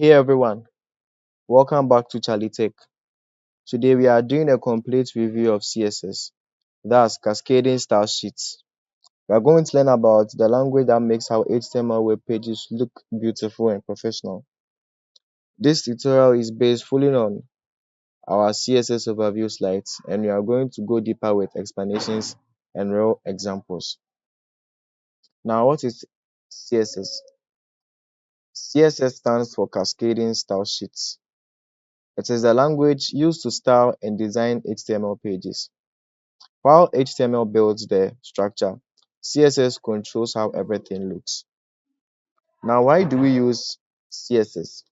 Hey everyone, welcome back to Charlie Tech. Today we are doing a complete review of CSS, that's Cascading Style Sheets. We are going to learn about the language that makes our HTML web pages look beautiful and professional. This tutorial is based fully on our CSS overview slides, and we are going to go deeper with explanations and real examples. Now, what is CSS? CSS stands for Cascading Style Sheets. It is the language used to style and design HTML pages. While HTML builds the structure, CSS controls how everything looks. Now, why do we use CSS?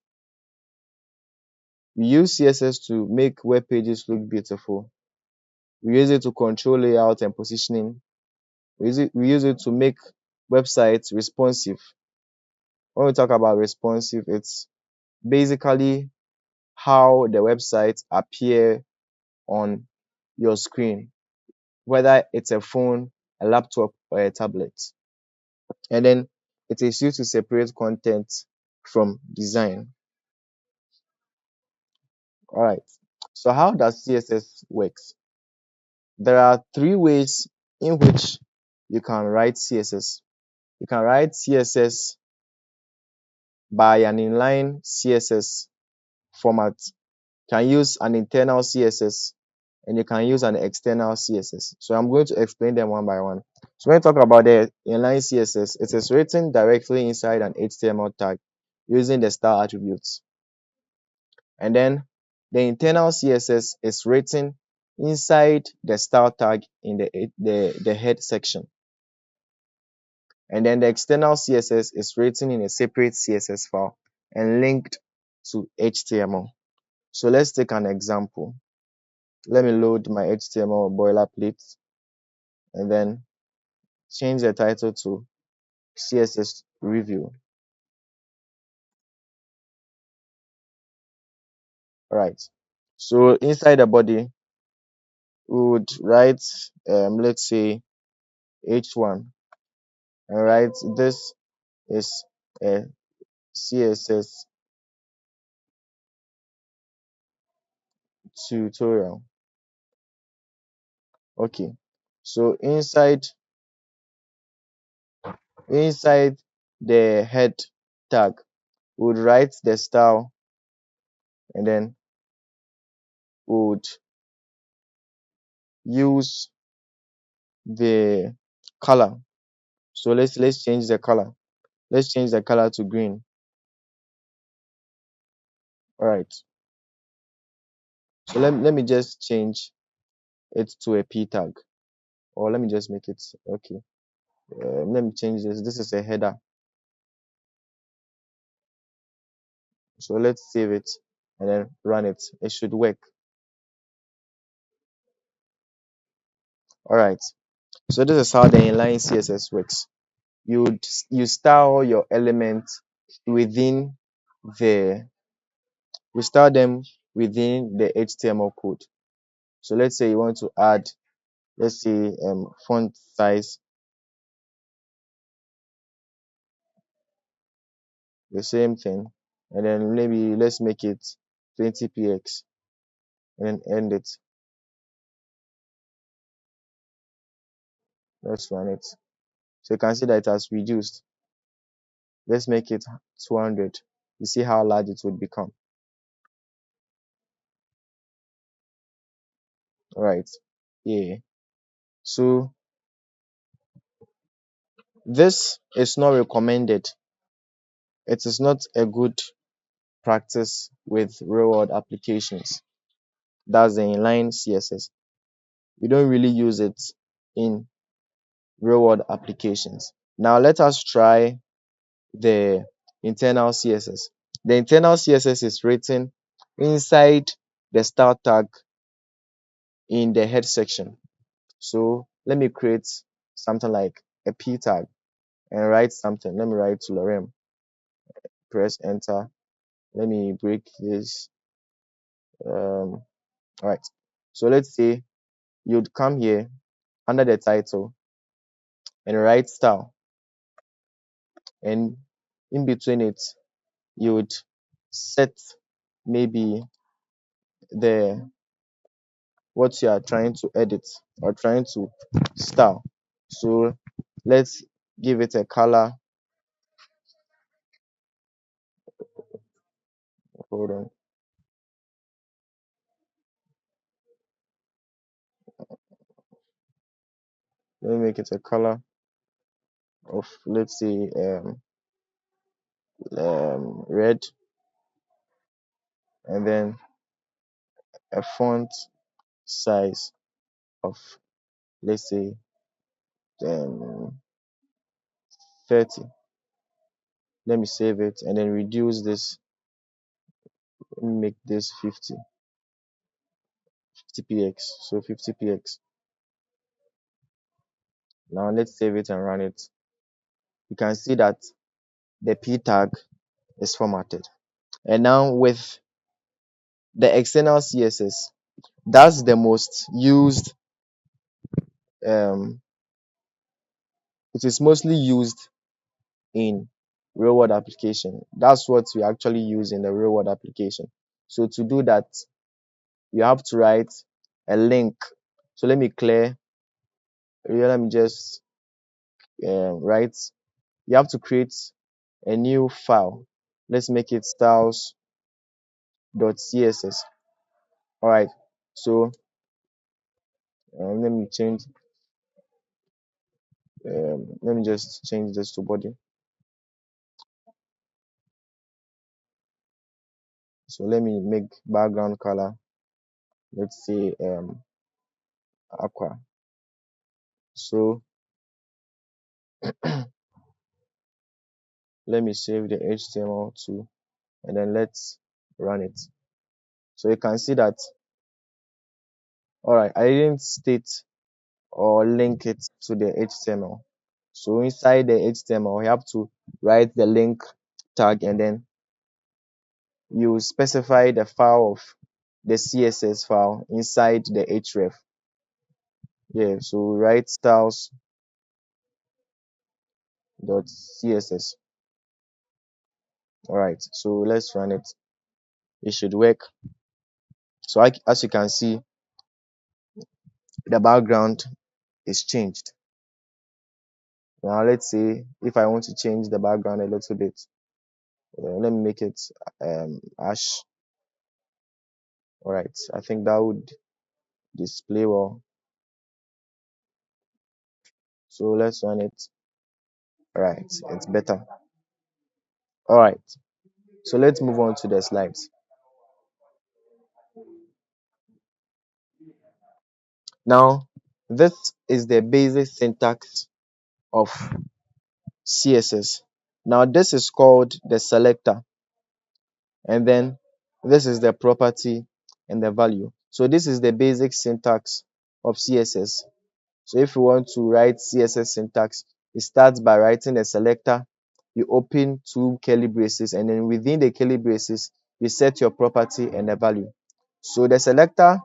We use CSS to make web pages look beautiful. We use it to control layout and positioning. We use it to make websites responsive. When we talk about responsive, it's basically how the websites appear on your screen, whether it's a phone, a laptop, or a tablet. And then it is used to separate content from design. All right. So how does CSS works? There are three ways in which you can write CSS. You can write CSS by an inline CSS format. You can use an internal CSS and you can use an external CSS. So I'm going to explain them one by one. So when we talk about the inline CSS, it is written directly inside an HTML tag using the style attributes. And then the internal CSS is written inside the style tag in the head section. And then the external CSS is written in a separate CSS file and linked to HTML. So let's take an example. Let me load my HTML boilerplate and then change the title to CSS review. All right. So inside the body, we would write, let's say H1, and write this is a CSS tutorial. Okay. So inside the head tag, we would write the style and then we would use the color. So let's change the color. Let's change the color to green. All right. So let me just change it to a p tag, or let me just make it okay. Let me change this. This is a header. So let's save it and then run it. It should work. All right. So this is how the inline CSS works. You style your elements within the we style them within the HTML code. So let's say you want to add, let's say font size, the same thing, and then maybe let's make it 20px and then end it. Let's run it. So you can see that it has reduced. Let's make it 200. You see how large it would become. All right. Yeah. So this is not recommended. It is not a good practice with real world applications. That's the inline CSS. You don't really use it in real world applications. Now let us try the internal CSS. The internal CSS is written inside the style tag in the head section. So let me create something like a p tag and write something. Let me write Lorem. Press enter. Let me break this. All right. So let's say you'd come here under the title and write style, and in between it, you would set maybe the what you are trying to edit or trying to style. So let's give it a color. Hold on. Let me make it a color of, let's say, red, and then a font size of, let's say, um, 30. Let me save it and then reduce this. Let me make this 50px. So 50px. Now let's save it and run it. You can see that the p tag is formatted. And now with the external CSS, that's the most used. Um, it is mostly used in real world application. That's what we actually use in the real world application. So to do that, you have to write a link. So let me clear. Let me just write. You have to create a new file. Let's make it styles.css. All right. So let me change. Let me just change this to body. So let me make background color. Let's say aqua. So let me save the HTML too, and then let's run it. So you can see that. All right, I didn't state or link it to the HTML. So inside the HTML, you have to write the link tag, and then you specify the file of the CSS file inside the href. Yeah, so write styles.css. All right, so let's run it. It should work. So as you can see, the background is changed. Now let's say if I want to change the background a little bit, let me make it ash. All right, I think that would display well. So let's run it. All right, it's better. All right, so let's move on to the slides. Now, this is the basic syntax of CSS. Now, this is called the selector, and then this is the property and the value. So this is the basic syntax of CSS. So if you want to write CSS syntax, it starts by writing a selector. You open two curly braces, and then within the curly braces, you set your property and the value. So the selector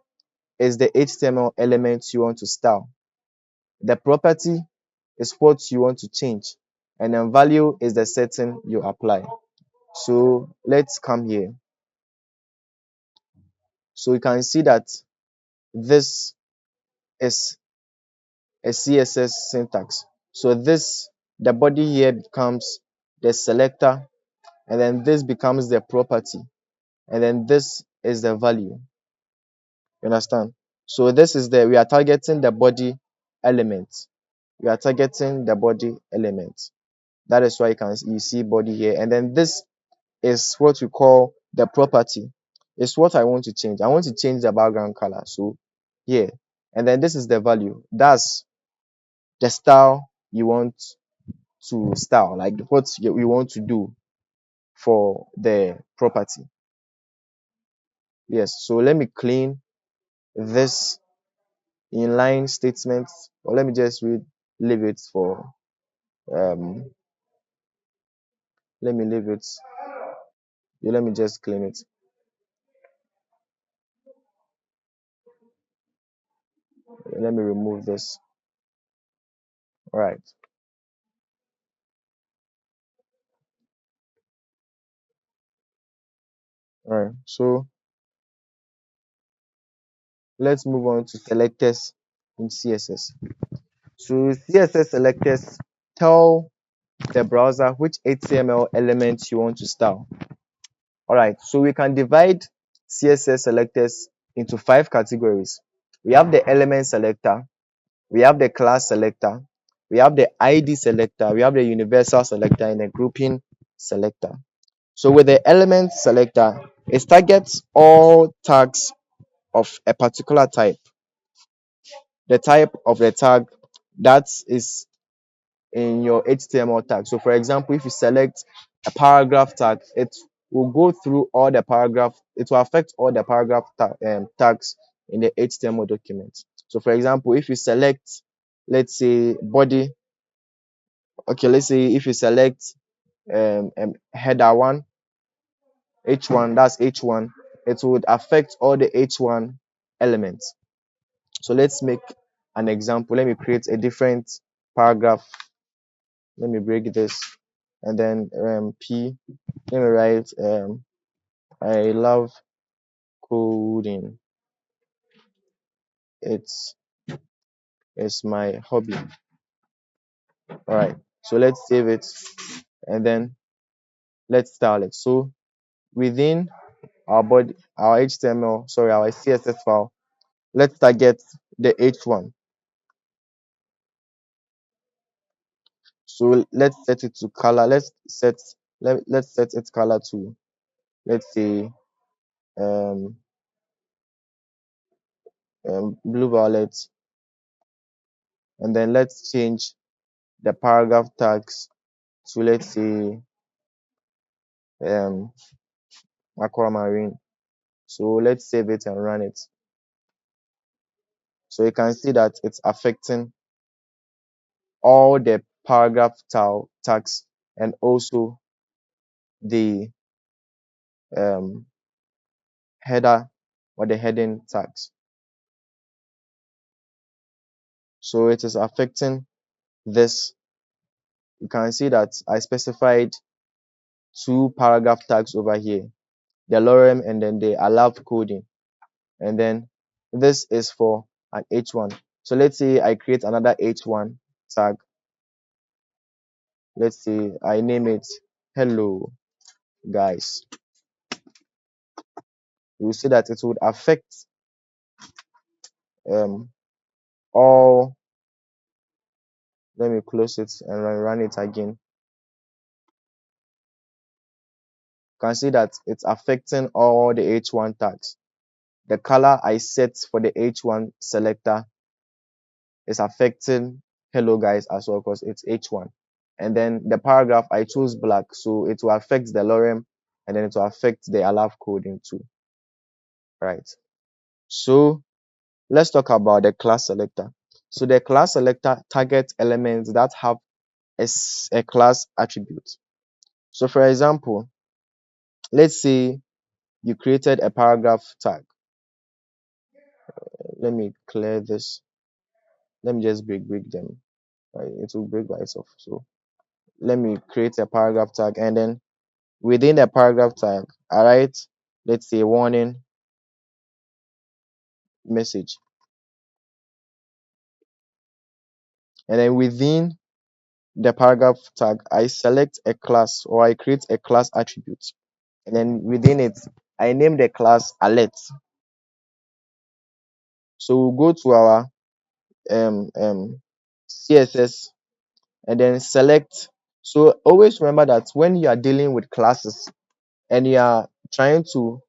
is the HTML element you want to style. The property is what you want to change, and then value is the setting you apply. So let's come here. So you can see that this is a CSS syntax. So the body here becomes the selector, and then this becomes the property, and then this is the value. You understand? So we are targeting the body element. We are targeting the body element. That is why you see body here, and then this is what we call the property. It's what I want to change. I want to change the background color. So here, and then this is the value. That's the style you want to style, like what you want to do for the property. Yes, so let me clean this inline statement, or let me just leave it for um let me leave it. Yeah, let me just clean it. Let me remove this. All right. All right. So let's move on to selectors in CSS. So CSS selectors tell the browser which HTML elements you want to style. All right. So we can divide CSS selectors into 5 categories. We have the element selector, we have the class selector, we have the ID selector, we have the universal selector, and the grouping selector. So with the element selector, it targets all tags of a particular type. The type of the tag that is in your HTML tag. So for example, if you select a paragraph tag, it will go through all the paragraph, it will affect all the paragraph tags in the HTML document. So for example, if you select, let's say body, okay, let's say if you select header one, H1, that's H1, it would affect all the H1 elements. So let's make an example. Let me create a different paragraph. Let me break this, and then P. Let me write I love coding. It's my hobby. All right. So let's save it, and then let's style it. So within our body, our HTML, sorry, our CSS file, let's target the H1. So let's set it to color. Let's set its color to, let's say um, blue violet, and then let's change the paragraph tags to, let's say um, aquamarine. So let's save it and run it. So you can see that it's affecting all the paragraph tags and also the um, header or the heading tags. So it is affecting this. You can see that I specified 2 paragraph tags over here, the lorem and then the allowed coding, and then this is for an H1. So let's say I create another H1 tag. Let's say I name it hello guys. You will see that it would affect um all. Let me close it and run it again. You can see that it's affecting all the H1 tags. The color I set for the H1 selector is affecting hello guys as well because it's H1. And then the paragraph I choose black, so it will affect the lorem and then it will affect the allow coding too. Right. So let's talk about the class selector. So the class selector targets elements that have a class attribute. So for example, let's say you created a paragraph tag. Let me clear this. Let me just break them. Right? It will break by itself. So let me create a paragraph tag, and then within the paragraph tag, I write, let's say, warning message. And then within the paragraph tag, I select a class or I create a class attribute. And then within it, I name the class alert. So we'll go to our CSS and then select. So always remember that when you are dealing with classes and you are trying to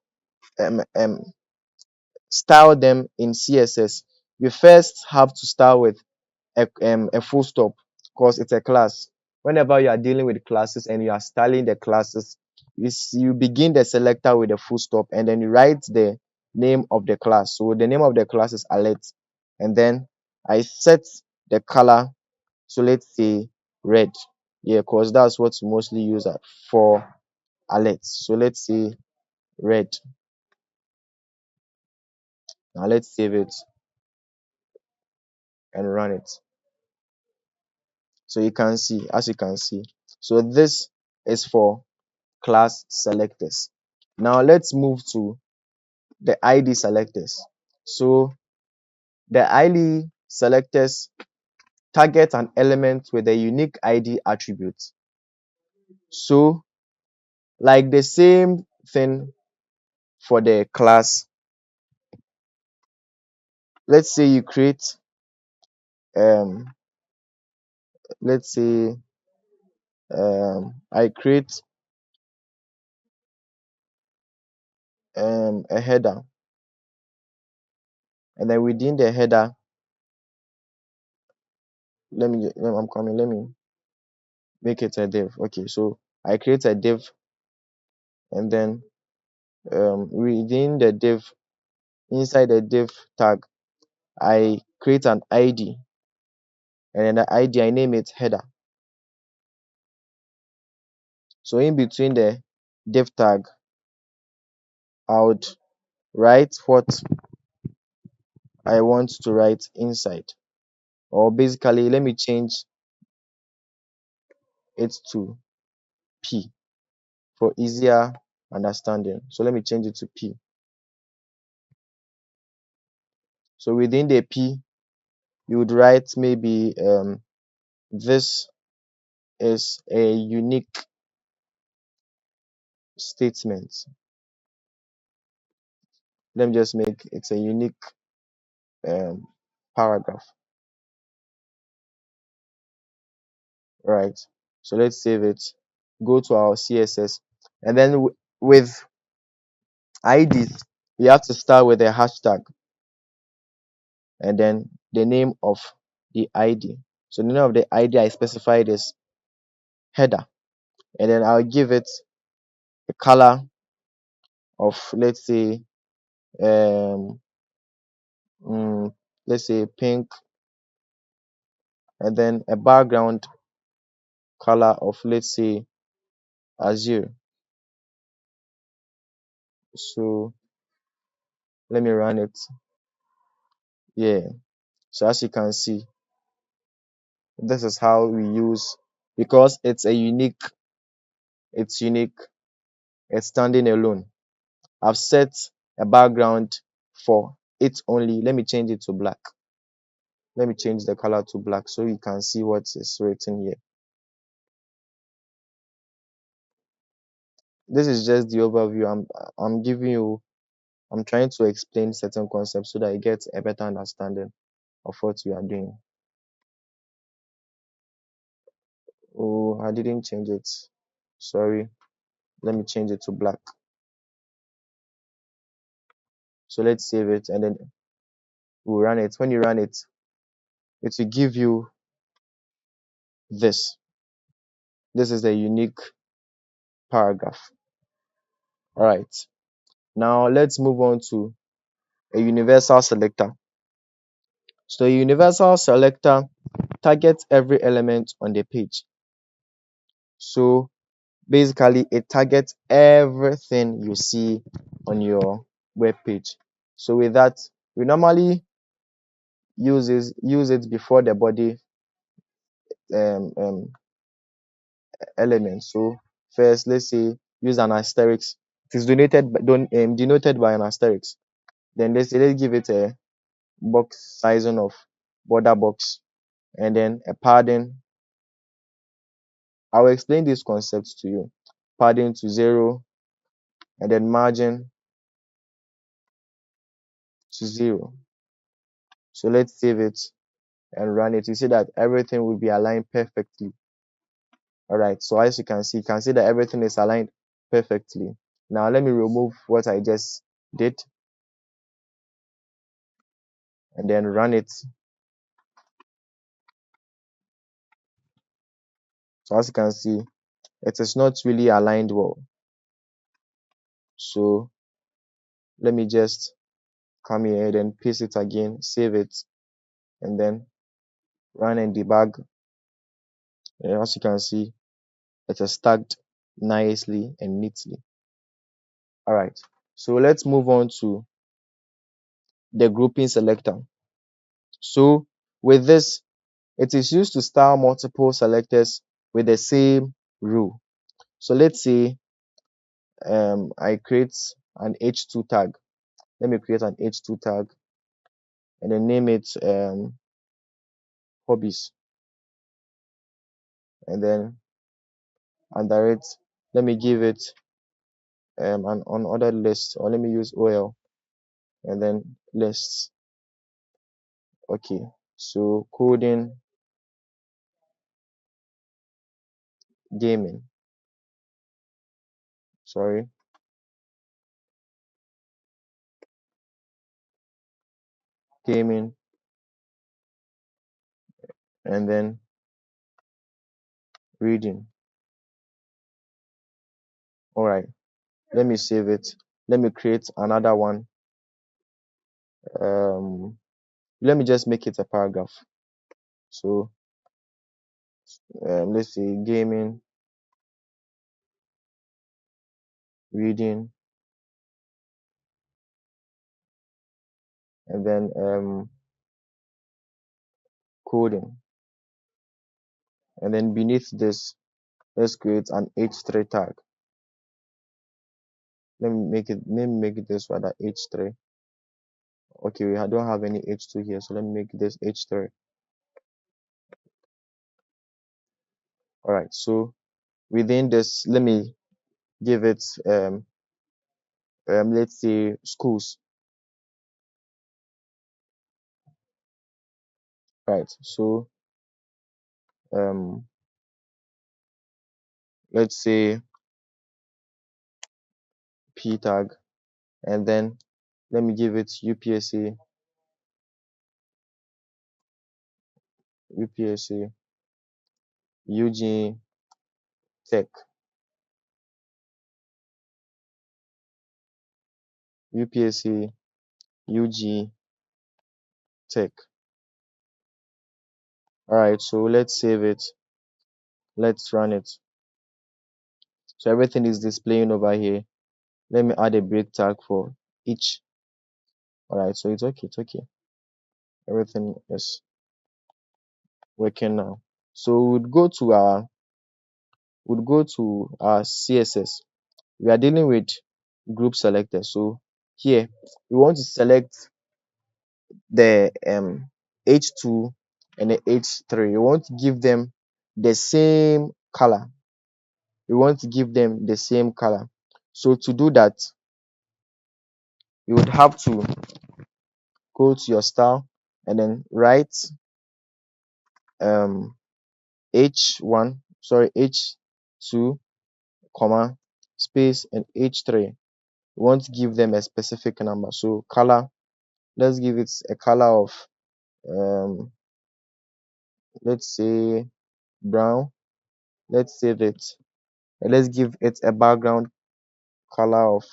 um, um, style them in CSS, you first have to start with a full stop because it's a class. Whenever you are dealing with classes and you are styling the classes, you begin the selector with a full stop and then you write the name of the class. So the name of the class is alert, and then I set the color. So let's say red. Yeah, because that's what's mostly used for alerts. So let's say red. Now let's save it and run it. So you can see, as you can see. So this is for class selectors. Now let's move to the ID selectors. So the ID selectors target an element with a unique ID attribute. So like the same thing for the class, let's say you create um let's say I create a header, and then within the header, I'm coming, let me make it a div. Okay, so I create a div, and then within the div, inside the div tag, I create an ID, and then the ID I name it header. So in between the div tag, I would write what I want to write inside, or basically let me change it to P for easier understanding. So let me change it to P. So within the P, you would write maybe this is a unique statement. Let me just make it's a unique um, paragraph, right? So let's save it. Go to our CSS, and then with IDs, you have to start with a hashtag and then the name of the ID. So the name of the ID I specified is header, and then I'll give it a color of um mm, let's say pink, and then a background color of let's say azure. So let me run it. Yeah, so as you can see, this is how we use, because it's unique, it's standing alone. I've set a background for it only. Let me change it to black. Let me change the color to black so you can see what is written here. This is just the overview. I'm giving you, I'm trying to explain certain concepts so that you get a better understanding of what you are doing. Oh, I didn't change it. Sorry. Let me change it to black. So let's save it, and then we'll run it. When you run it, it will give you this. This is a unique paragraph. All right. Now let's move on to a universal selector. So a universal selector targets every element on the page. So basically, it targets everything you see on your web page. So with that, we normally use it before the body um, um, element. So first, let's say use an asterisk. It is denoted by an asterisk. Then let's give it a box sizing of border box, and then a padding. I will explain these concepts to you. Padding to 0, and then margin to 0. So let's save it and run it. You see that everything will be aligned perfectly. All right. So as you can see that everything is aligned perfectly. Now let me remove what I just did and then run it. So as you can see, it is not really aligned well. So let me just come here and then paste it again, save it, and then run and debug. And as you can see, it is tagged nicely and neatly. All right. So let's move on to the grouping selector. So with this, it is used to style multiple selectors with the same rule. So let's say I create an h2 tag. Let me create an h2 tag and then name it hobbies, and then under it, let me give it an unordered list, or let me use OL and then lists. Okay, so coding, gaming, sorry, gaming, and then reading. All right, let me save it. Let me create another one. um Let me just make it a paragraph. So let's say gaming, reading, and then coding, and then beneath this, let's create an h3 tag. Let me make it this rather h3. Okay, we don't have any h2 here, so let me make this h3. All right, so within this, let me give it let's say schools. Right, so um let's say p tag, and then let me give it UPSA, UPSA, UG Tech, UPSA, UG Tech. All right, so let's save it. Let's run it. So everything is displaying over here. Let me add a break tag for each. All right, so it's okay. It's okay. Everything is working now. So we'd go to our CSS. We are dealing with group selector. So here we want to select the h2 and the h3. We want to give them the same color. We want to give them the same color. So to do that, you would have to go to your style and then write um h1, sorry, h2, comma, space, and h3. We want to give them a specific number. So color, let's give it a color of um let's say brown. Let's save it, and let's give it a background color of,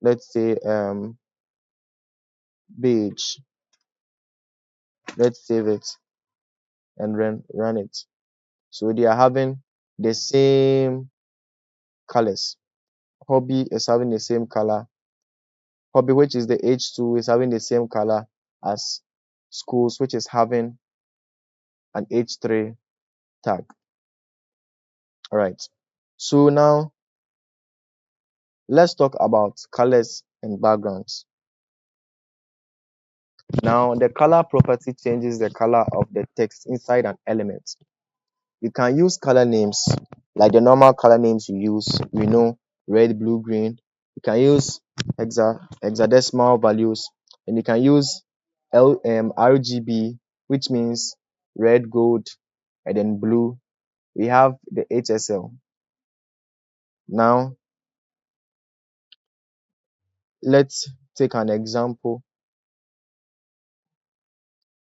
let's say beige. Let's save it and run it. So they are having the same colors. Hobby is having the same color. Hobby, which is the h2, is having the same color as schools, which is having an h3 tag. All right, so now let's talk about colors and backgrounds. Now the color property changes the color of the text inside an element. You can use color names like the normal color names you use. We know red, blue, green. You can use hexadecimal values, and you can use RGB, which means red, gold, and then blue. We have the HSL. Now let's take an example.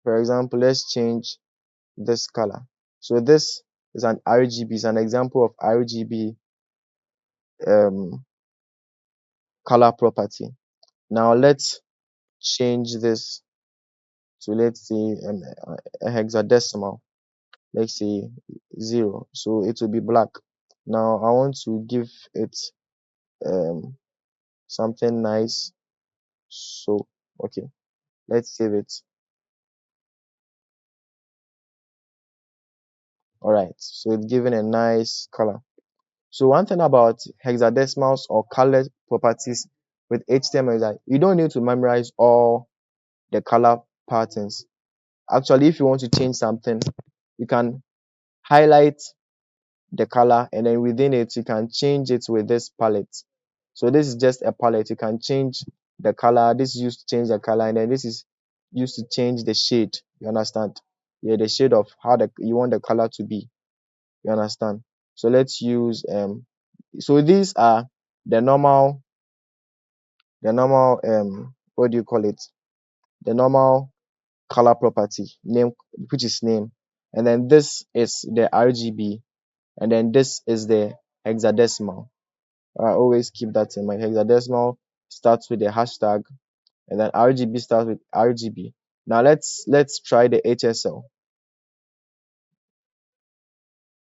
For example, let's change this color. So this is an RGB, is an example of RGB um, color property. Now let's change this to, let's say a hexadecimal. Let's say 0. So it will be black. Now I want to give it um, something nice. So okay, let's save it. All right, so it's given a nice color. So one thing about hexadecimals or color properties with HTML is that you don't need to memorize all the color patterns. Actually, if you want to change something, you can highlight the color, and then within it you can change it with this palette. So this is just a palette. You can change the color. This is used to change the color, and then this is used to change the shade. You understand? Yeah, the shade of how you want the color to be. You understand? So let's use so these are the normal what do you call it, the normal color property name, which is name, and then this is the RGB, and then this is the hexadecimal. I always keep that in mind. Hexadecimal starts with the hashtag, and then RGB starts with RGB. Now let's try the HSL.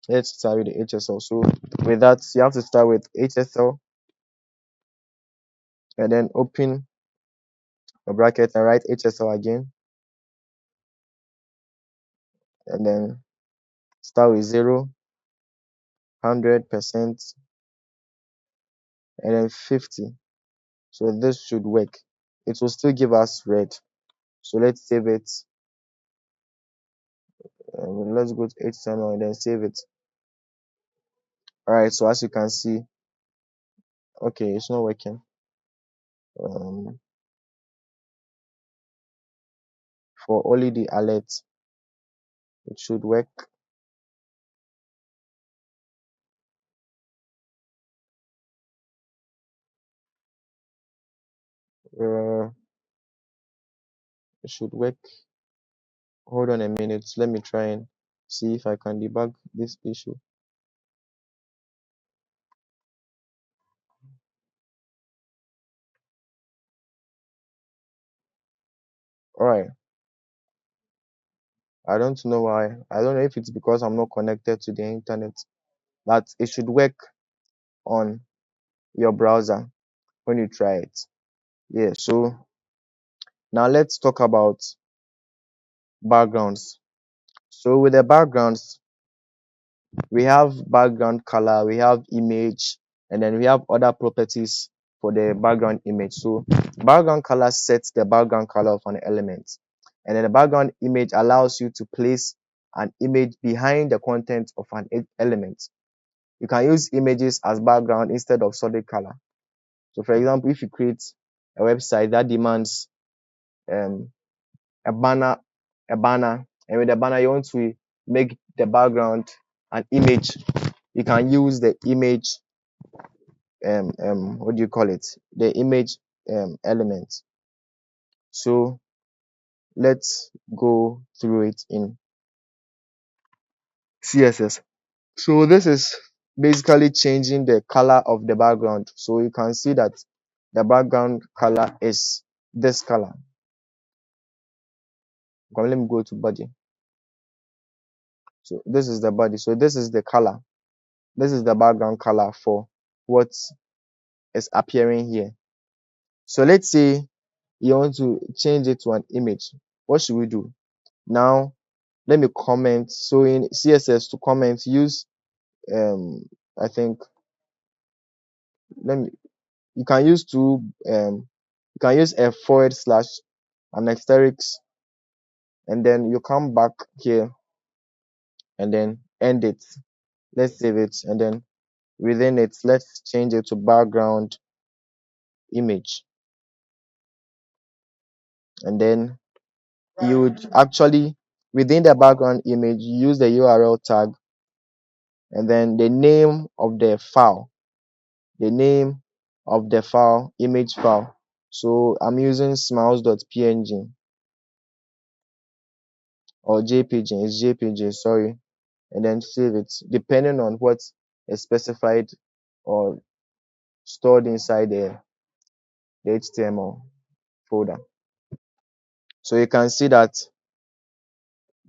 Let's start with the HSL. So with that, you have to start with HSL, and then open a bracket and write HSL again, and then start with 0, 100%, and then 50. So this should work. It will still give us red. So let's save it. Let's go to HTML and then save it. All right. So as you can see, okay, it's not working. For only the alert, it should work. Uh, it should work. Hold on a minute. Let me try and see if I can debug this issue. All right. I don't know why. I don't know if it's because I'm not connected to the internet, but it should work on your browser when you try it. Yeah. So now let's talk about backgrounds. So with the backgrounds, we have background color, we have image, and then we have other properties for the background image. So background color sets the background color of an element, and then the background image allows you to place an image behind the content of an element. You can use images as background instead of solid color. So for example, if you create a website that demands um, a banner, and with the banner you want to make the background an image, you can use the image what do you call it, the image element. So let's go through it in CSS. So this is basically changing the color of the background. So you can see that the background color is this color. Okay, let me go to body. So this is the body. So this is the color. This is the background color for what is appearing here. So let's say you want to change it to an image. What should we do? Now let me comment. So in CSS, to comment, use I think, let me you can use you can use a forward slash, an asterisk, and then you come back here and then end it. Let's save it, and then within it, let's change it to background image, and then you would actually, within the background image, use the URL tag, and then the name of the file, the name of the file, image file. So I'm using smiles.png or jpg. It's jpg, sorry. And then save it depending on what is specified or stored inside the HTML folder. So you can see that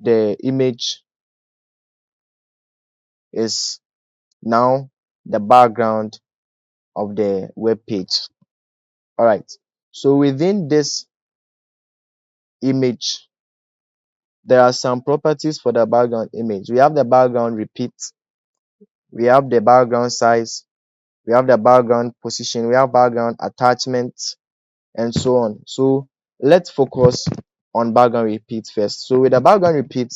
the image is now the background of the web page. All right. So within this image, there are some properties for the background image. We have the background repeat. we have the background size, we have the background position, we have background attachment, and so on. So let's focus on background repeat first. So with the background repeat,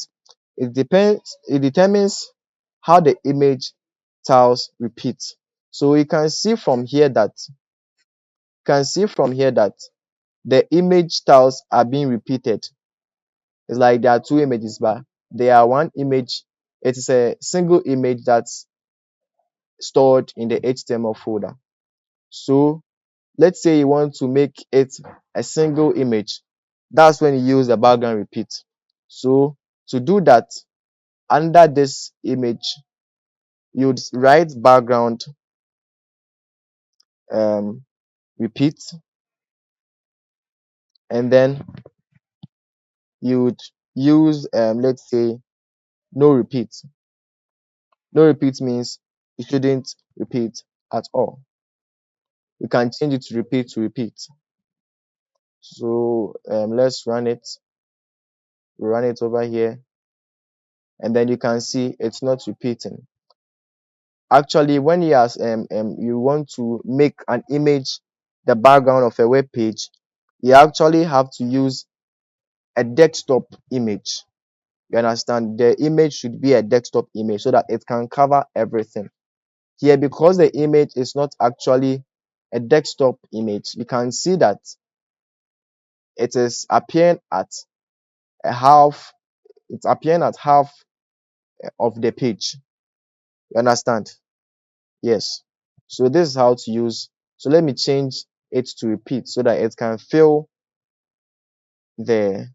it determines how the image tiles repeat. So you can see from here that the image tiles are being repeated. It's like there are two images, but they are one image. It is a single image that's stored in the HTML folder. So let's say you want to make it a single image. That's when you use the background repeat. So to do that, under this image, you'd write background repeat, and then you'd use let's say no repeat. No repeat means you shouldn't repeat at all. You can change it to repeat. So let's run it over here, and then you can see it's not repeating. Actually, when you want to make an image the background of a web page, you actually have to use a desktop image. You understand? The image should be a desktop image so that it can cover everything. Here, because the image is not actually a desktop image, you can see that it is appearing at a half, it's appearing at half of the page. You understand? Yes. So this is how to use. So let me change it to repeat so that it can fill the, it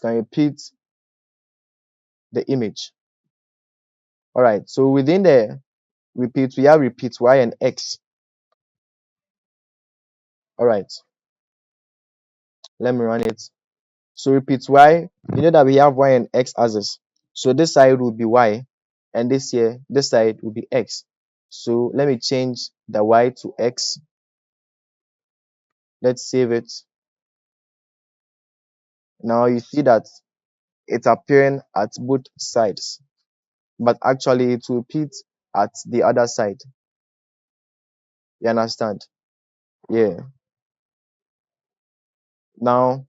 can repeat the image. All right. So within the repeat, we have repeat Y and X. All right. Let me run it. So repeat Y, you know that we have Y and X axis. So this side will be Y, and this side will be X. So let me change the Y to X. Let's save it. Now you see that it's appearing at both sides, but actually it will repeat at the other side. You understand? Yeah. Now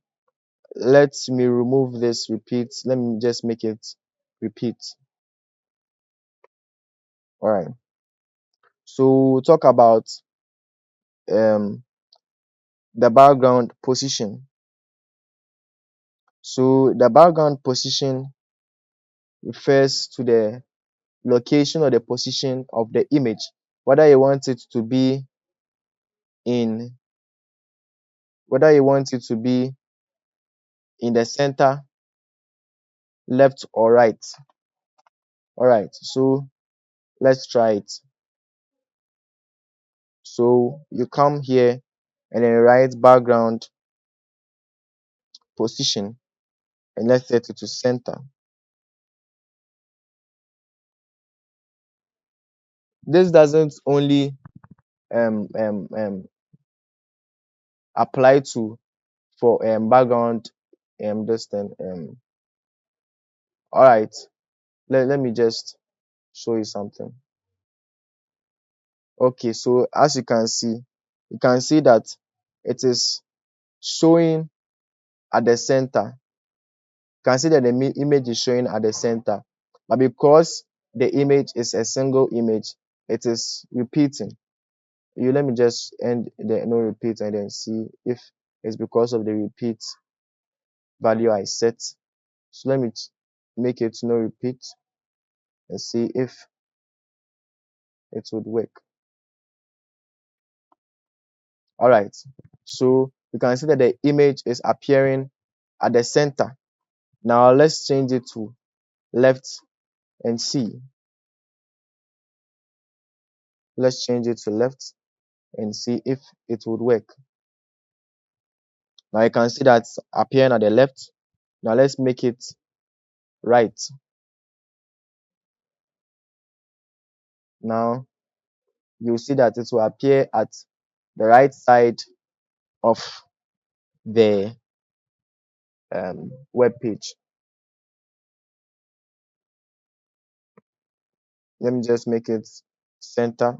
let me remove this repeat. Let me just make it repeat. All right. So we'll talk about um the background position. So the background position refers to the location or the position of the image, whether you want it to be in whether you want it to be in the center, left or right. All right, so let's try it. So you come here and then write background position, and let's set it to center. This doesn't only um, um, um, apply to for background this thing. All right, let me just show you something. Okay, so as you can see that it is showing at the center. You can see that the image is showing at the center, but because the image is a single image, it is repeating. You let me just end the no repeat and then see if it's because of the repeat value I set. So let me make it no repeat and see if it would work. All right, so you can see that the image is appearing at the center. Now let's change it to left and see. Let's change it to left and see if it would work. Now you can see that's appearing at the left. Now let's make it right. Now you'll see that it will appear at the right side of the web page. Let me just make it center.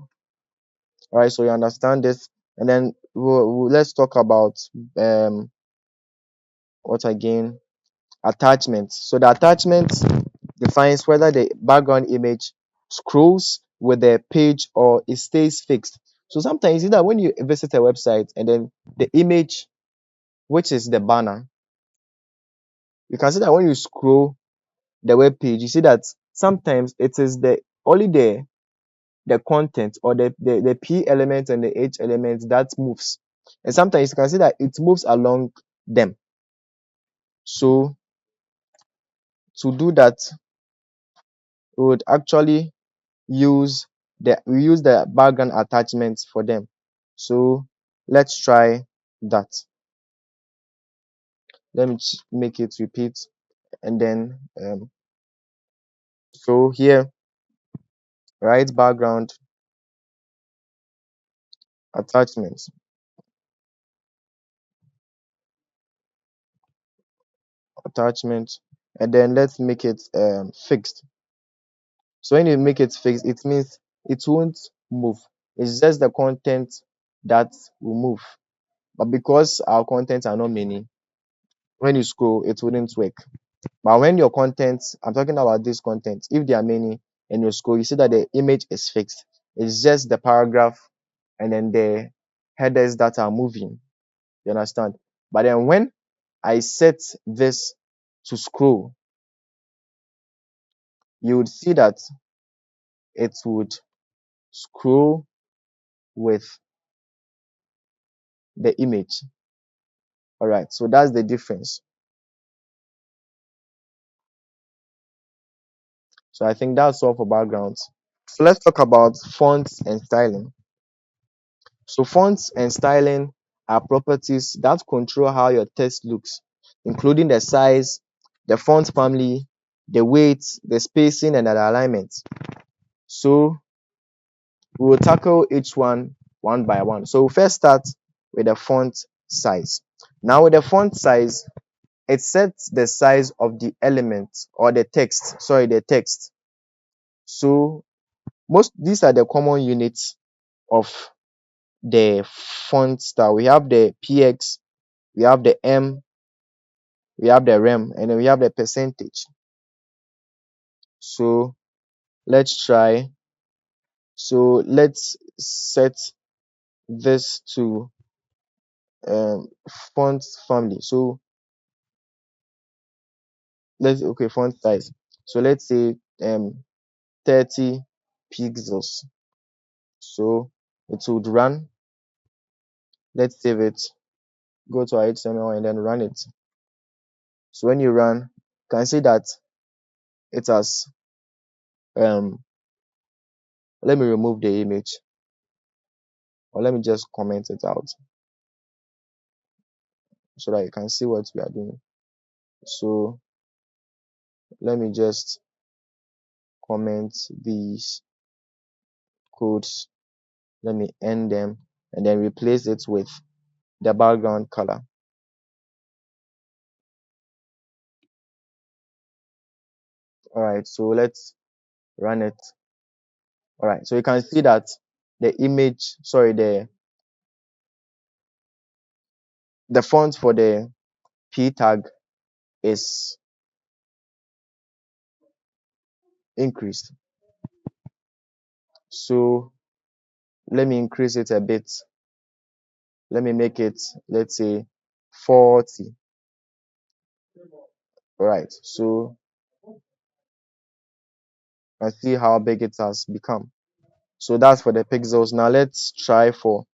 All right, so you understand this, and then let's talk about um what again? Attachments. So the attachment defines whether the background image scrolls with the page or it stays fixed. So sometimes you see that when you visit a website and then the image, which is the banner, you can see that when you scroll the web page, you see that sometimes it is the only the content or the P element and the H element that moves. And sometimes you can see that it moves along them. So to do that, we would actually use the background attachments for them. So let's try that. Let me make it repeat, and then so here, right, background attachments, attachment, and then let's make it fixed. So when you make it fixed, it means it won't move. It's just the content that will move. But because our contents are not many, when you scroll, it wouldn't work. But when your contents, I'm talking about this content, if there are many and you scroll, you see that the image is fixed. It's just the paragraph and then the headers that are moving. You understand? But then when I set this to scroll, you would see that it would scroll with the image. All right, so that's the difference. So I think that's all for backgrounds. So let's talk about fonts and styling. So fonts and styling are properties that control how your text looks, including the size, the font family, the weight, the spacing, and the alignment. So we will tackle each one by one. So we'll first start with the font size. Now with the font size, it sets the size of the element or the text. Sorry, the text. So most these are the common units of the font style. We have the PX, we have the M, we have the rem, and then we have the percentage. So let's try. So let's set this to font family. So let's okay, font size. So let's say 30 pixels. So it would run. Let's save it. Go to our HTML and then run it. So when you run, you can see that it has let me remove the image, or let me just comment it out so that you can see what we are doing. So let me just comment these codes, let me end them, and then replace it with the background color. All right, so let's run it. All right, so you can see that the image, sorry, the font for the p tag is increased. So let me increase it a bit. Let me make it, let's say, 40. All right, so I see how big it has become. So that's for the pixels. Now let's try for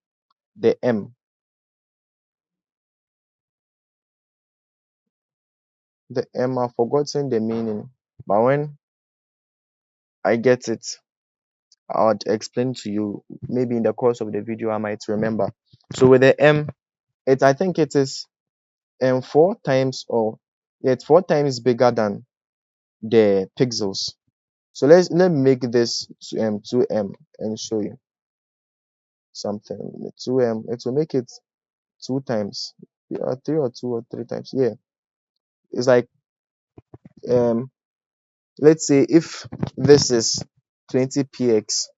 the M. The M, I've forgotten the meaning, but when I get it, I'll explain to you. Maybe in the course of the video, I might remember. So with the M, I think it is 4 times, or yeah, it's 4 times bigger than the pixels. So let me make this 2M and show you something. 2M, it will make it 2 times, yeah, 3 or 2 or 3 times. Yeah, it's like um let's say if this is 20 px.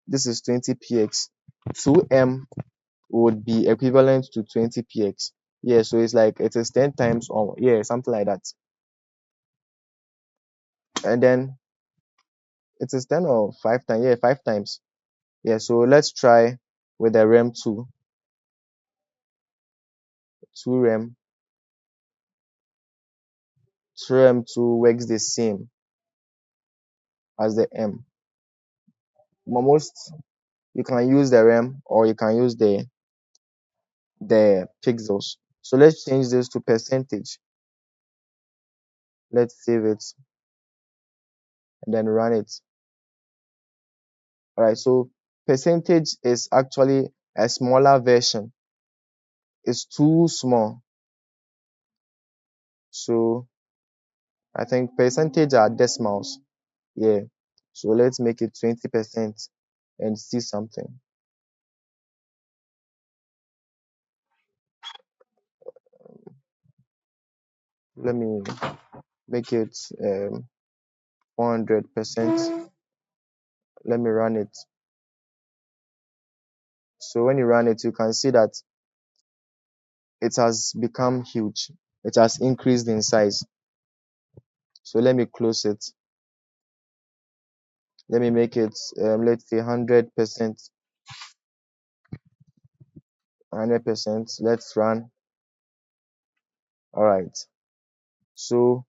This is 20 px. 2m would be equivalent to 20 px. Yeah, so it's like it is 10 times, or yeah, something like that. And then it is 10 or 5 times. Yeah, 5 times. Yeah, so let's try with the rem 2. 2 rem 2 rem 2 works the same as the m. But most, you can use the rem or you can use the pixels. So let's change this to percentage. Let's save it and then run it. All right, so percentage is actually a smaller version. It's too small. So I think percentage are decimals. Yeah. So let's make it 20% and see something. Let me make it 400%. Let me run it. So when you run it, you can see that it has become huge. It has increased in size. So let me close it. Let me make it, let's say 100%. 100%. Let's run. All right. So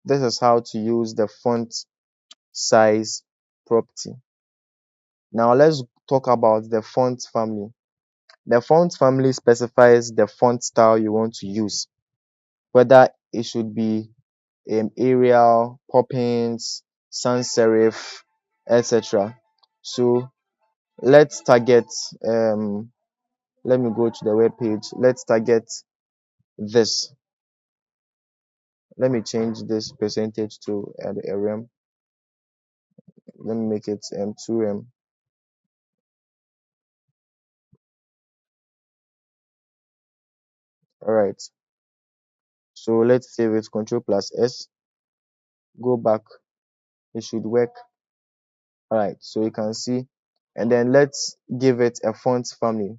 this is how to use the font size property. Now let's talk about the font family. The font family specifies the font style you want to use, whether it should be Arial, Poppins, sans serif, etc. So let's target, let me go to the web page. Let's target this. Let me change this percentage to a rem. Let me make it 2rem. All right. So let's save it. Control plus S. Go back. It should work. All right. So you can see, and then let's give it a font family.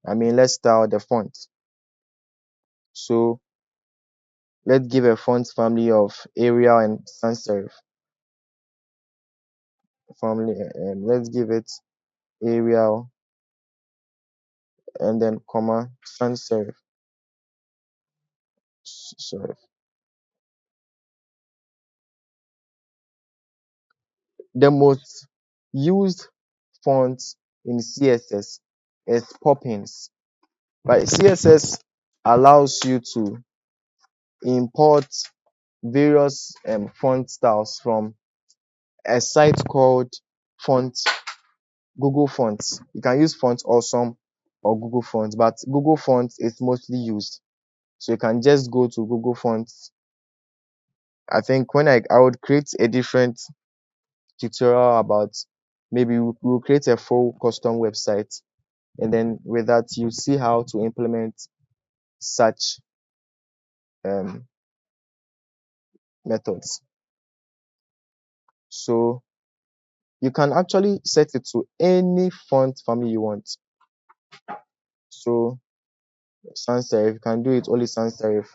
Let's style the font. So let's give a font family of Arial and sans serif family, and let's give it Arial and then comma sans serif. Sorry. The most used font in CSS is Poppins. But CSS allows you to import various font styles from a site called Font Google Fonts. You can use Font Awesome or Google Fonts, but Google Fonts is mostly used. So you can just go to Google Fonts. I think when I would create a different tutorial about, maybe we'll create a full custom website, and then with that you see how to implement such um, methods. So you can actually set it to any font family you want. So sans serif, you can do it only sans serif.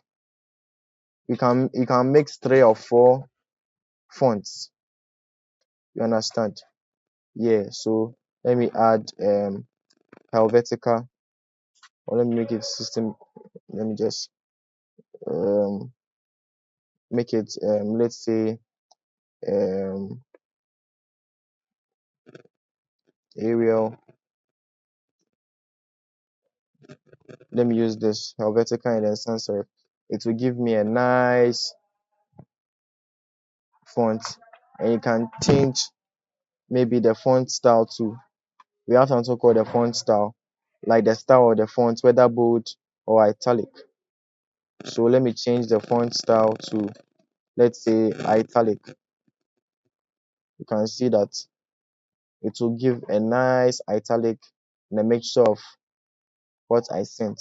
You can mix 3 or 4 fonts. You understand? Yeah. So let me add Helvetica, or let me make it system. Let me just um, make it let's say um, Arial. Let me use this Helvetica and then sans serif. It will give me a nice font, and you can change maybe the font style too. We have something called the font style, like the style of the font, whether bold or italic. So let me change the font style to, let's say, italic. You can see that it will give a nice italic and a mixture of what I sent.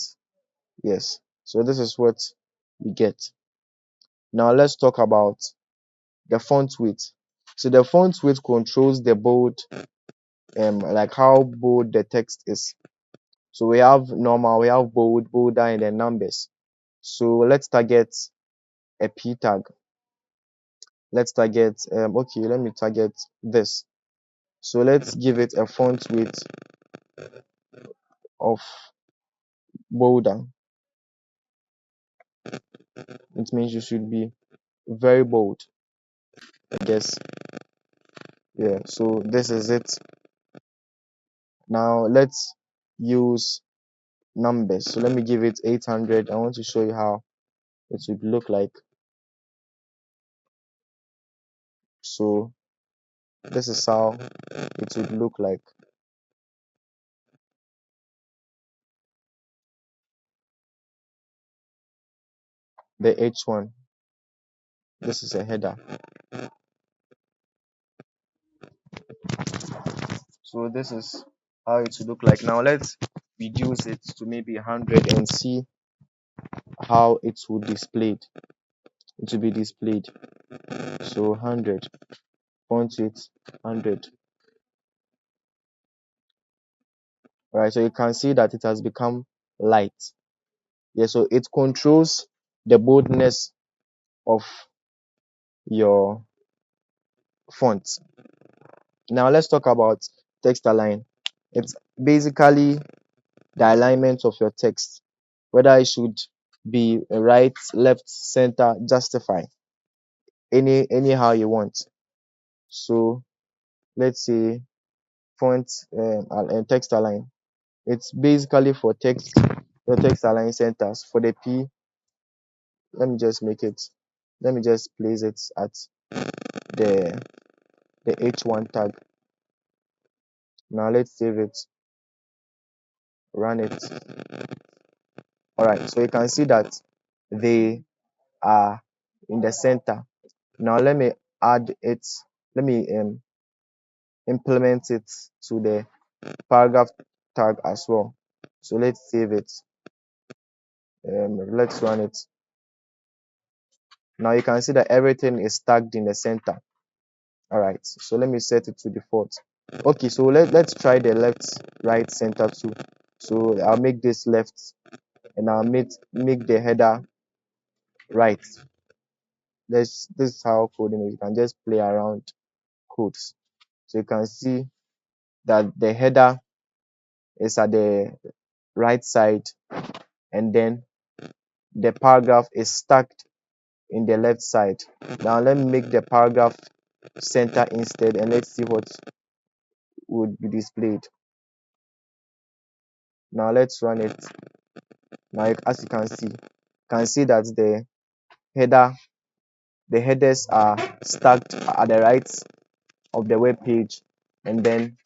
Yes. So this is what we get. Now let's talk about the font width. So the font width controls the bold, like how bold the text is. So we have normal, we have bold, bolder, and then numbers. So let's target a p tag. Let's target okay, let me target this. So let's give it a font width of bolder. It means you should be very bold, I guess. Yeah, so this is it. Now let's use numbers. So let me give it 800. I want to show you how it would look like. So this is how it would look like. The H1. This is a header. So this is how it would look like. Now let's reduce it to maybe 100 and see how it would displayed. It will be displayed. So 100. Font width 100. Right, so you can see that it has become light. Yeah, so it controls the boldness of your font. Now let's talk about text align. It's basically the alignment of your text, whether it should be right, left, center, justify, anyhow you want. So let's say font and text align. It's basically for text, the text align centers. For the P, let me just make it, let me just place it at the H1 tag. Now let's save it, run it. All right, so you can see that they are in the center. Now let me add it, let me implement it to the paragraph tag as well. So let's save it, let's run it. Now you can see that everything is tagged in the center. All right, so let me set it to default. Okay, so let's try the left, right, center too. So I'll make this left and I'll make the header right. This is how coding is. You can just play around codes. So you can see that the header is at the right side and then the paragraph is stacked in the left side. Now let me make the paragraph center instead and let's see what would be displayed. Now let's run it. Now as you can see that the headers are stacked at the right of the web page, and then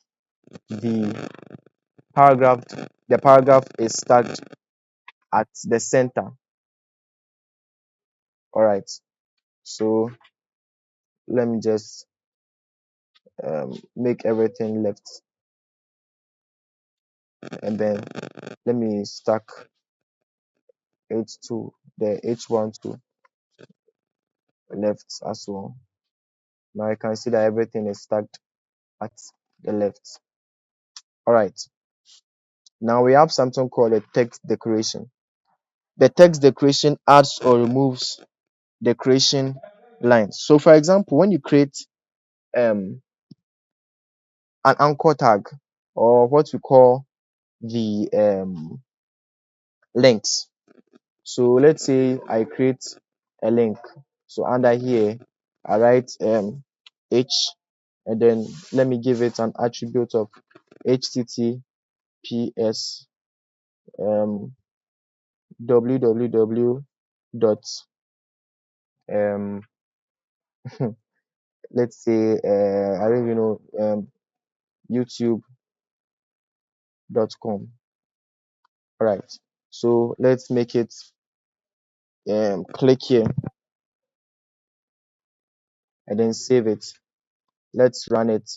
the paragraph is stacked at the center. All right, so let me just make everything left, and then let me stack H2, the H1 to left as well. Now you can see that everything is stacked at the left. All right, now we have something called a text decoration. The text decoration adds or removes decoration lines. So for example, when you create an anchor tag, or what we call the links. So let's say I create a link. So under here, I write h, and then let me give it an attribute of https www dot um let's say I don't even know, youtube.com. All right, so let's make it click here and then save it. Let's run it.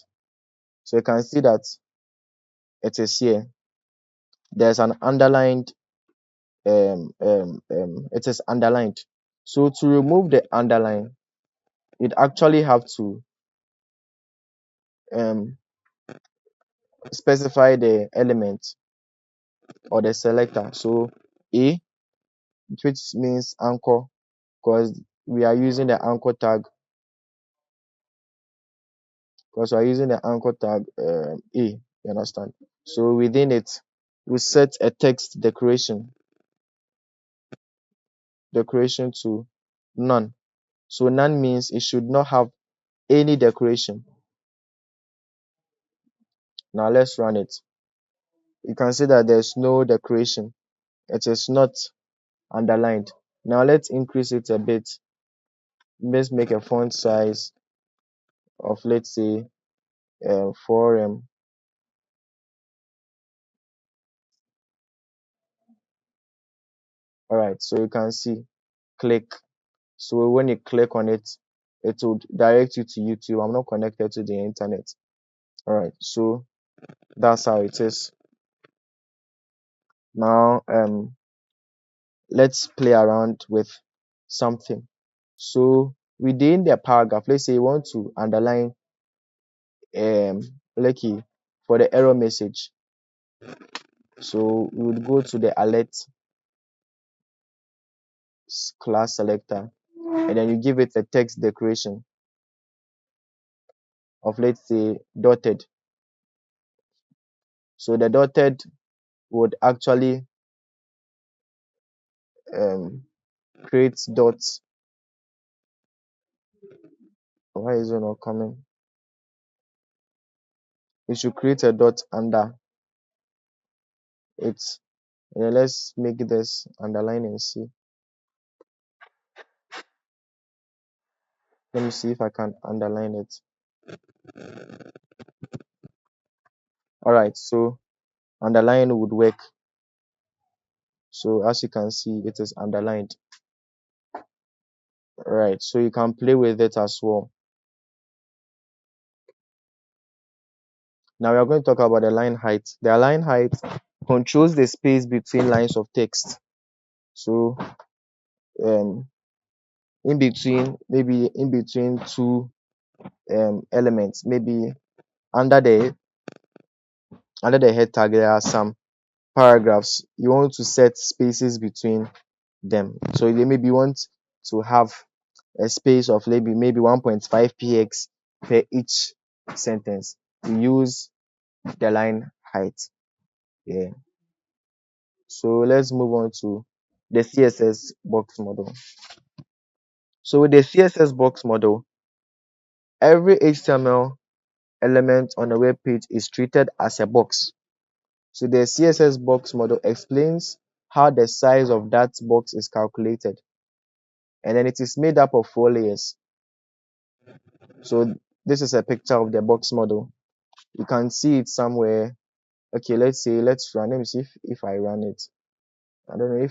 So you can see that it is here. There's an underlined, it is underlined. So to remove the underline, you'd actually have to um specify the element or the selector. So A, which means anchor, because we are using the anchor tag, A, you understand? So within it, we set a text decoration to none. So none means it should not have any decoration. Now let's run it. You can see that there's no decoration. It is not underlined. Now let's increase it a bit. Let's make a font size of, let's say, 4M. All right, so you can see, click. So when you click on it, it will direct you to YouTube. I'm not connected to the internet. All right, so that's how it is. Now let's play around with something. So within the paragraph, let's say you want to underline like for the error message. So we would go to the alert class selector, and then you give it a text decoration of, let's say, dotted. So the dotted would actually um, create dots. Why is it not coming? You should create a dot under it. And then let's make this underline and see. Let me see if I can underline it. All right, so underline would work. So as you can see, it is underlined. All right, so you can play with it as well. Now we are going to talk about the line height. The line height controls the space between lines of text. So um, maybe in between two elements, maybe under the head tag, there are some paragraphs. You want to set spaces between them. So they maybe want to have a space of maybe 1.5 px per each sentence. You use the line height. Yeah. So let's move on to the CSS box model. So with the CSS box model, every HTML element on a web page is treated as a box. So the CSS box model explains how the size of that box is calculated. And then it is made up of 4 layers. So this is a picture of the box model. You can see it somewhere. Okay, let's run. Let me see if I run it. I don't know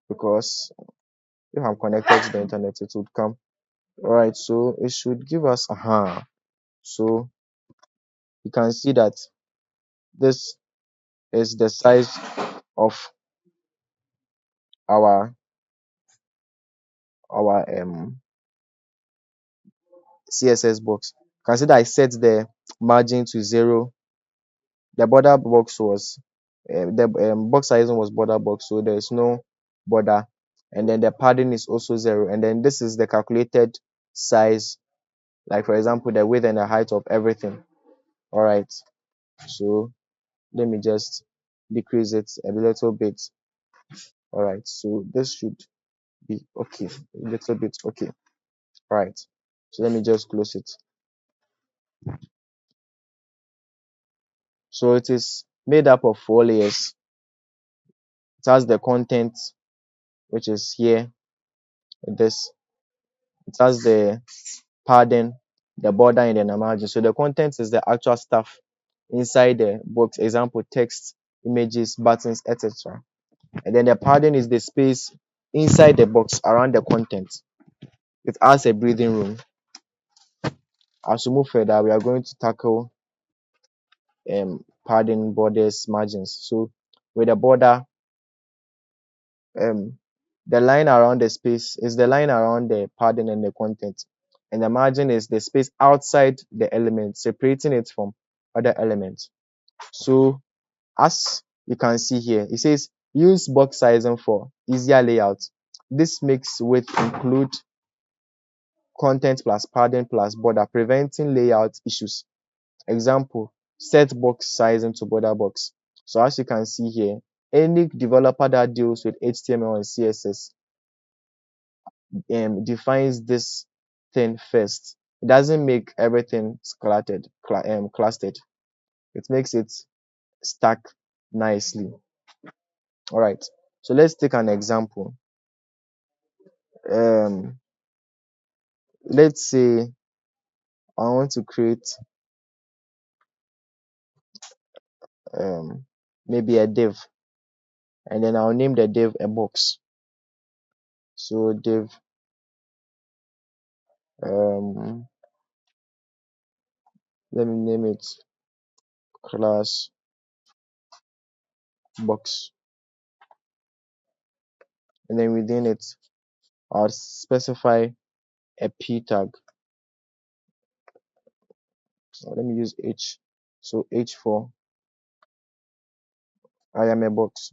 because if I'm connected to the internet, it would come. All right, so it should give us So you can see that this is the size of our CSS box. You can see that I set the margin to 0. The border box was the box sizing was border box, so there is no border, and then the padding is also 0. And then this is the calculated size, like for example the width and the height of everything. All right, so let me just decrease it a little bit. All right, so this should be okay, a little bit okay. Right, so let me just close it. So it is made up of 4 layers. It has the content, which is here. This it has the padding, the border, and then the margin. So the content is the actual stuff inside the box. Example: text, images, buttons, etc. And then the padding is the space inside the box around the content. It has a breathing room. As we move further, we are going to tackle padding, borders, margins. So with the border, the line around the space is the line around the padding and the content, and the margin is the space outside the element, separating it from other elements. So as you can see here, it says use box sizing for easier layout. This makes width include content plus padding plus border, preventing layout issues. Example, set box sizing to border box. So as you can see here, any developer that deals with HTML and CSS defines this thing first. It doesn't make everything clustered. It makes it stack nicely. All right. So let's take an example. Um, let's say I want to create um, maybe a div, and then I'll name the div a box. So div um, let me name it class box, and then within it I'll specify a p tag. So let me use h. So h for I am a box.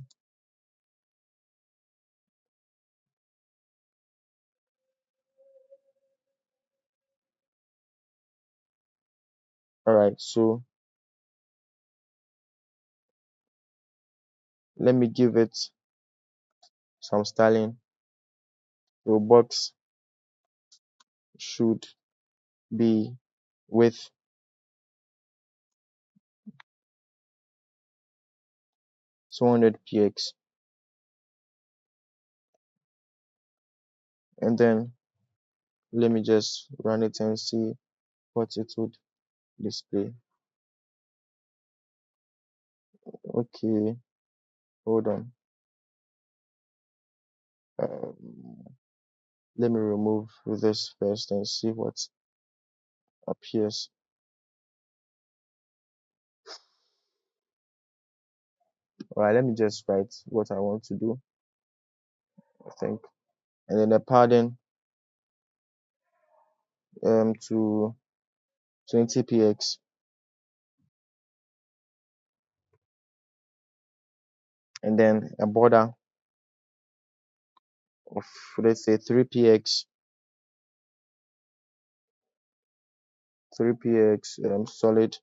All right. So let me give it some styling. So box should be with 200 px, and then let me just run it and see what it would display. Okay, hold on. Um, let me remove this first and see what appears. All right, let me just write what I want to do, I think, and then the padding to 20 px, and then a border of, let's say, 3 px, 3 px solid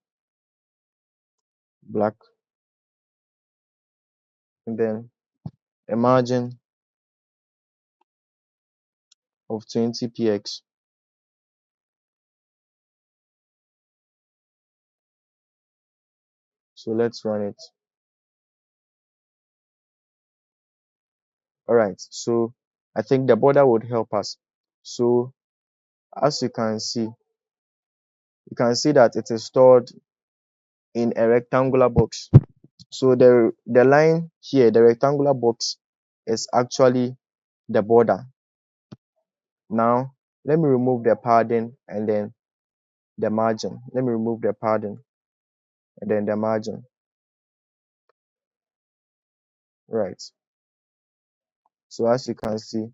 black, and then a margin of 20 px. So let's run it. All right, so I think the border would help us. So as you can see that it is stored in a rectangular box. So the line here, the rectangular box, is actually the border. Now let me remove the padding and then the margin. Let me remove the padding and then the margin. Right. So as you can see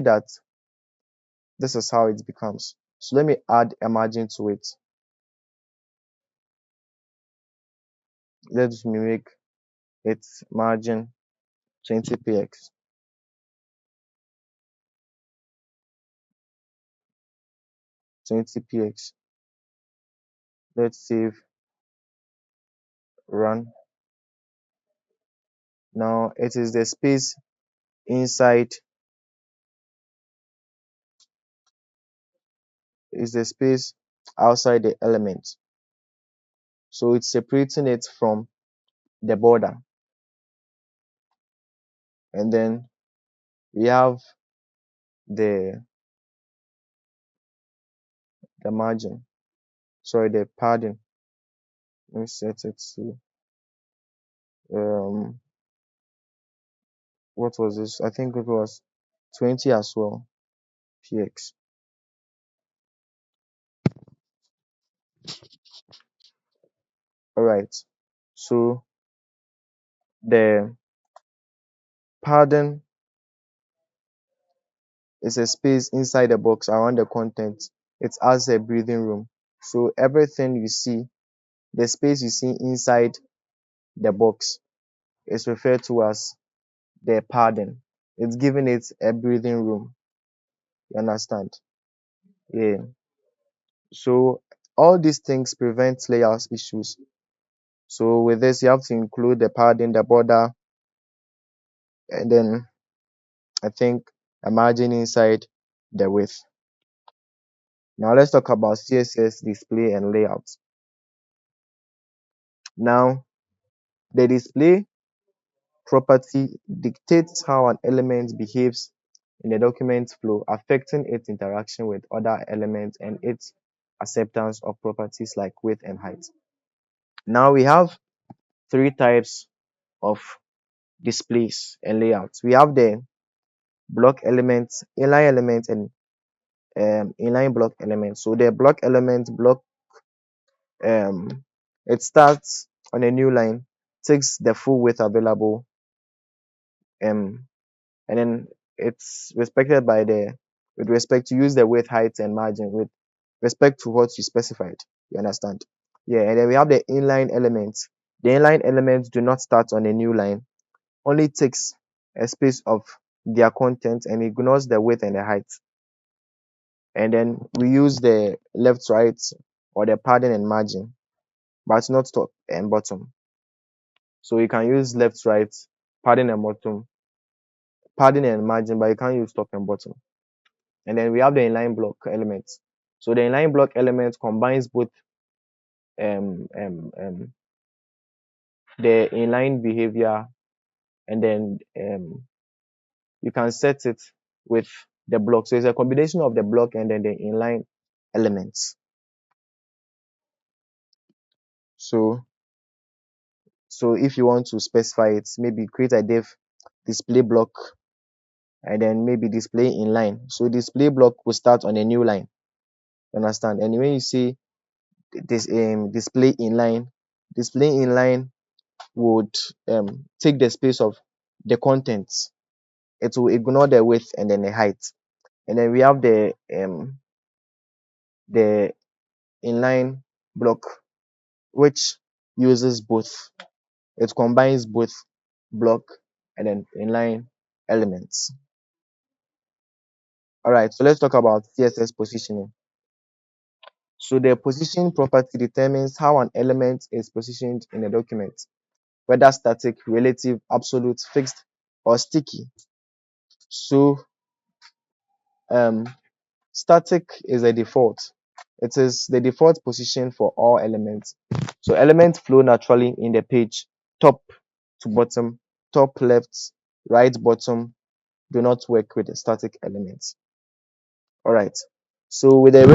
that this is how it becomes. So let me add a margin to it. Let me make its margin 20 px. 20 px. Let's save, run. Now it is the space inside, is the space outside the element. So it's separating it from the border. And then we have the margin. Sorry, the padding. Let me set it to um what was this? I think it was 20 as well. Px. Alright. So the padding is a space inside the box around the content. it has a breathing room. So everything you see, the space you see inside the box is referred to as the padding. It's giving it a breathing room. You understand? Yeah. So all these things prevent layout issues. So with this, you have to include the padding, the border, and then I think a margin inside the width. Now let's talk about CSS display and layout. Now the display property dictates how an element behaves in the document flow, affecting its interaction with other elements and its acceptance of properties like width and height. Now we have three types of displays and layouts. We have the block elements, inline elements, and inline block elements. So the block element block um it starts on a new line, takes the full width available, um and then it's respected by the with respect to use the width, height, and margin with respect to what you specified. You understand? Yeah, and then we have the inline elements. The inline elements do not start on a new line, only takes a space of their content and ignores the width and the height. And then we use the left, right, or the padding and margin, but not top and bottom. So you can use left, right, padding and bottom, padding and margin, but you can't use top and bottom. And then we have the inline block elements. So the inline block element combines both um, um, um, the inline behavior, and then you can set it with the block. So it's a combination of the block and then the inline elements. So so if you want to specify it, maybe create a div display block and then maybe display inline. So display block will start on a new line. You understand? And when you see this display inline would take the space of the contents. It will ignore the width and then the height. And then we have the inline block, which uses both. It combines both block and then inline elements. All right, so let's talk about CSS positioning. So the position property determines how an element is positioned in a document, whether static, relative, absolute, fixed, or sticky. So um, static is a default. It is the default position for all elements. So elements flow naturally in the page, top to bottom, top left, right bottom, do not work with the static elements. All right. So with the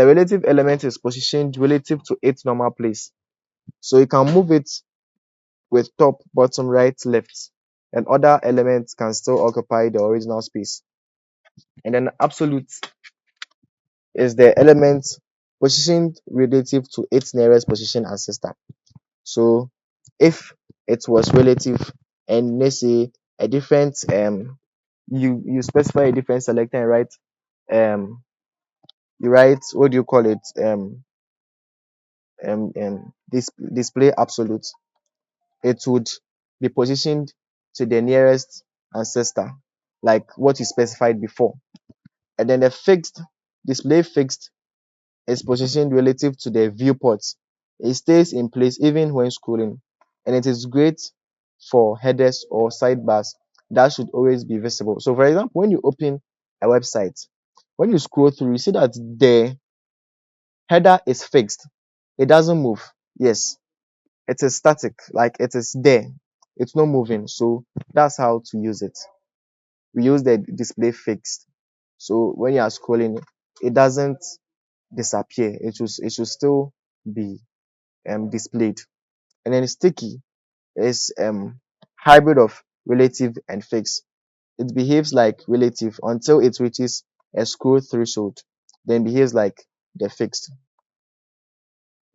relative element is positioned relative to its normal place. So you can move it with top, bottom, right, left, and other elements can still occupy the original space. And then absolute is the element positioned relative to its nearest position ancestor. So if it was relative and let's say a different you specify a different selector and write you write what do you call it this display absolute, it would be positioned to the nearest ancestor like what you specified before. And then the fixed display fixed is positioned relative to the viewport. It stays in place even when scrolling, and it is great for headers or sidebars that should always be visible. So for example, when you open a website, when you scroll through, you see that the header is fixed. It doesn't move. Yes, it is static, like it is there. It's not moving. So that's how to use it. We use the display fixed. So when you are scrolling, it doesn't disappear. It should still be displayed. And then sticky is hybrid of relative and fixed. It behaves like relative until it reaches a scroll threshold, then behaves like the fixed.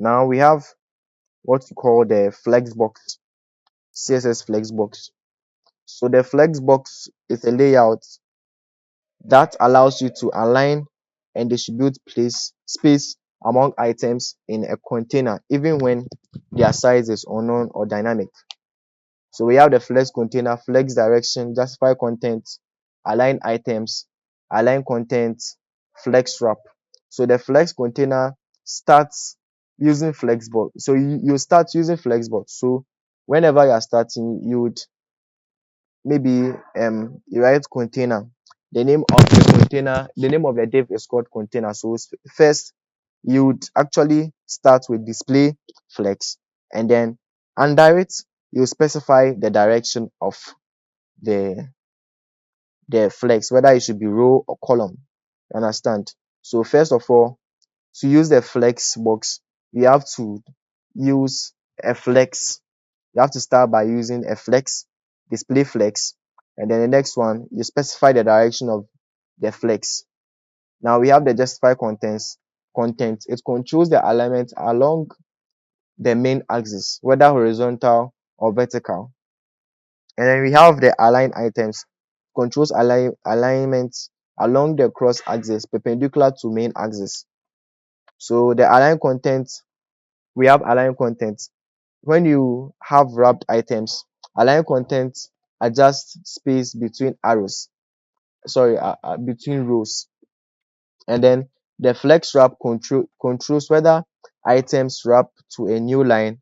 Now we have what we call the Flexbox, CSS Flexbox. So the Flexbox is a layout that allows you to align and distribute place space among items in a container, even when their size is unknown or dynamic. So we have the flex container, flex direction, justify content, align items, align content, flex wrap. So the flex container starts using Flexbox. So you start using Flexbox. So whenever you are starting, you would maybe you write container. The name of the container, the name of the div is called container. So first you would actually start with display flex, and then under it you specify the direction of the flex, whether it should be row or column. You understand? So first of all, to use the flex box, you have to use a flex. You have to start by using a flex, display flex, and then the next one you specify the direction of the flex. Now we have the justify content. It controls the alignment along the main axis, whether horizontal or vertical. And then we have the align items, controls alignment along the cross axis perpendicular to main axis. So the align content, we have align content. When you have wrapped items, align content adjust space between arrows, between rows. And then the flex wrap controls whether items wrap to a new line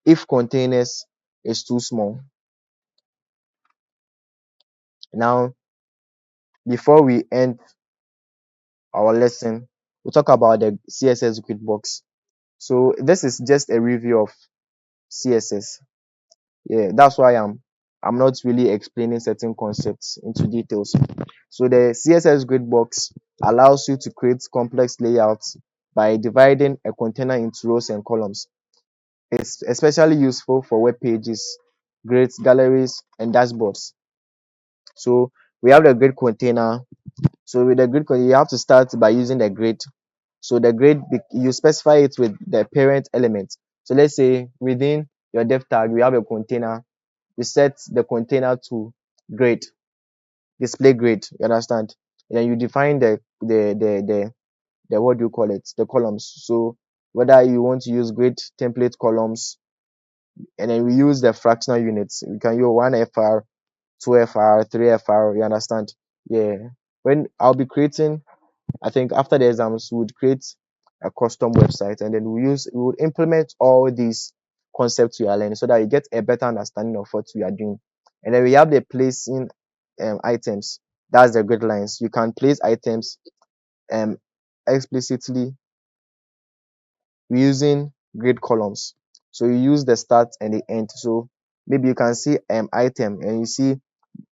if containers is too small. Now, before we end our lesson, we'll talk about the CSS grid box. So this is just a review of CSS. Yeah, that's why I'm not really explaining certain concepts into details. So the CSS grid box allows you to create complex layouts by dividing a container into rows and columns. It's especially useful for web pages, grids, galleries, and dashboards. So we have the grid container. So with the grid container, you have to start by using the grid. So the grid, you specify it with the parent element. So let's say within your dev tag, we have a container. You set the container to grid, display grid. You understand? And then you define the what do you call it? The columns. So whether you want to use grid template columns, and then we use the fractional units. We can use 1 FR, 2 FR, 3 FR. You understand? Yeah. When I'll be creating, I think after the exams, we would create a custom website, and then we would implement all these concepts we are learning so that you get a better understanding of what we are doing. And then we have the placing items. That's the grid lines. You can place items explicitly using grid columns. So you use the start and the end. So maybe you can see item, and you see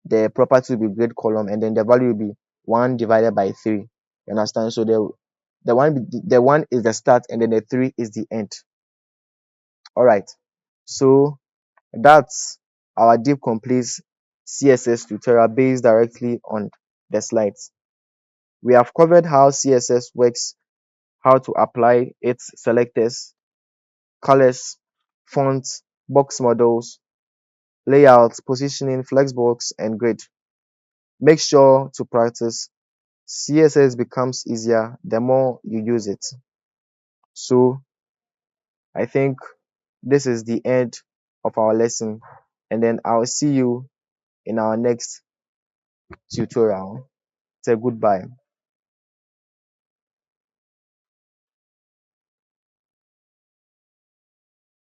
the property will be grid column, and then the value will be 1 divided by 3. You understand? So the one is the start, and then the 3 is the end. All right. So that's our deep complete CSS tutorial based directly on the slides. We have covered how CSS works, how to apply its selectors, colors, fonts, box models, layouts, positioning, flexbox, and grid. Make sure to practice. CSS becomes easier the more you use it. So I think this is the end of our lesson, and then I'll see you in our next tutorial. Say goodbye.